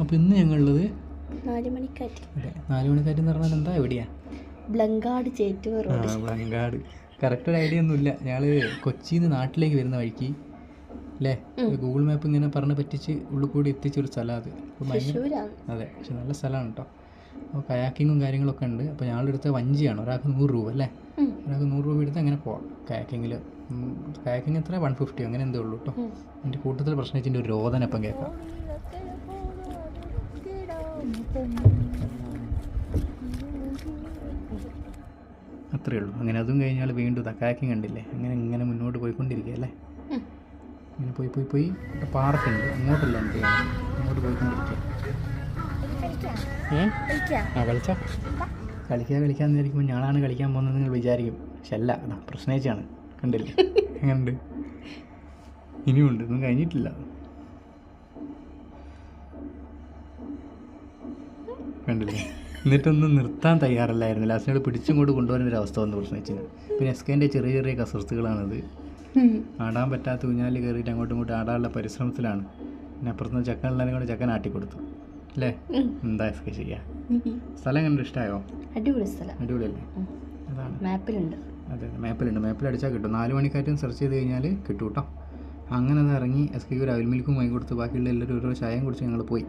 അപ്പോൾ ഇന്ന് ഞങ്ങളുള്ളത് 4 മണിക്കാറ്റ്. അതെ, 4 മണിക്കാറ്റ് എന്ന് പറഞ്ഞാൽ എന്താ എവിടെയാണ്? ബ്ലങ്കാട് ചേറ്റുവ റോഡ്. ബ്ലങ്കാട്. കറക്റ്റ് ഒരു ഐഡിയ ഒന്നുമില്ല. ഞങ്ങൾ കൊച്ചിയിൽ നിന്ന് നാട്ടിലേക്ക് വരുന്ന വഴിക്ക് അല്ലേ, ഗൂഗിൾ മാപ്പ് ഇങ്ങനെ പറഞ്ഞ് പറ്റിച്ച് ഉള്ളിൽ കൂടി എത്തിച്ചൊരു സ്ഥലമാണ് അത്. അതെ, പക്ഷെ നല്ല സ്ഥലമാണ് കേട്ടോ. അപ്പോൾ കയാക്കിങ്ങും കാര്യങ്ങളൊക്കെ ഉണ്ട്. അപ്പോൾ ഞങ്ങളെടുത്ത വഞ്ചിയാണ്. ഒരാൾക്ക് 100 രൂപ അല്ലേ, ഒരാൾക്ക് 100 രൂപ എടുത്ത് അങ്ങനെ പോവാം കയാക്കിങ്ങിൽ. കയാക്കിങ് എത്ര 150 അങ്ങനെ എന്തേ ഉള്ളൂ കേട്ടോ. എൻ്റെ കൂട്ടത്തിൽ പ്രശ്നത്തിൻ്റെ ഒരു രോദനപ്പം കേൾക്കാം. അത്രയേ ഉള്ളൂ. അങ്ങനെ അതും കഴിഞ്ഞാൽ വീണ്ടും കയാക്കിങ് കണ്ടില്ലേ, അങ്ങനെ ഇങ്ങനെ മുന്നോട്ട് പോയിക്കൊണ്ടിരിക്കുക അല്ലേ. ഇങ്ങനെ പോയി പാർക്കുണ്ട്, അങ്ങോട്ടല്ല എന്ത് ചെയ്യണം, അങ്ങോട്ട് പോയിക്കൊണ്ടിരിക്കുക. കളിക്കാന്ന് വിചാരിക്കുമ്പോൾ ഞാനാണ് കളിക്കാൻ പോകുന്നത് നിങ്ങൾ വിചാരിക്കും. പക്ഷെ അല്ല, അതാ പ്രശ്നേച്ചാണ്. കണ്ടില്ലേ എങ്ങനെയുണ്ട്? ഇനിയുണ്ട്, ഒന്നും കഴിഞ്ഞിട്ടില്ല. കണ്ടില്ലേ, എന്നിട്ടൊന്നും നിർത്താൻ തയ്യാറല്ലായിരുന്നു. ലാസ്റ്റിനോട് പിടിച്ചും കൊണ്ടുപോകാനൊരു അവസ്ഥ വന്നു പ്രശ്നേച്ചിന്. പിന്നെ എസ്കേൻ്റെ ചെറിയ ചെറിയ കസർത്തുകളാണത്. ആടാൻ പറ്റാത്ത ഊഞ്ഞാലിൽ കയറിയിട്ട് അങ്ങോട്ടും ഇങ്ങോട്ടും ആടാനുള്ള പരിശ്രമത്തിലാണ്. പിന്നെ അപ്പുറത്തുനിന്ന് ചക്കനുള്ളതിനെ കൊണ്ട് ചക്കൻ ആട്ടിക്കൊടുത്തു അല്ലേ. എന്താ എസ്കേ ചെയ്യുക? സ്ഥലം കണ്ട് ഇഷ്ടമായോ? അടിപൊളി സ്ഥലം. അടിപൊളിയല്ലേ? അതാണ് മാപ്പിലുണ്ട്. അതെ, മാപ്പിലടിച്ചാൽ കിട്ടും. 4 മണിക്കാറ്റും സെർച്ച് ചെയ്ത് കഴിഞ്ഞാൽ കിട്ടും കേട്ടോ. അങ്ങനെ അത് ഇറങ്ങി എസ്കേക്ക് ഒരു അവിൽ മിൽക്കും വാങ്ങി കൊടുത്ത് ബാക്കിയുള്ള എല്ലാവരും ഓരോ ചായയും കുടിച്ച് ഞങ്ങൾ പോയി.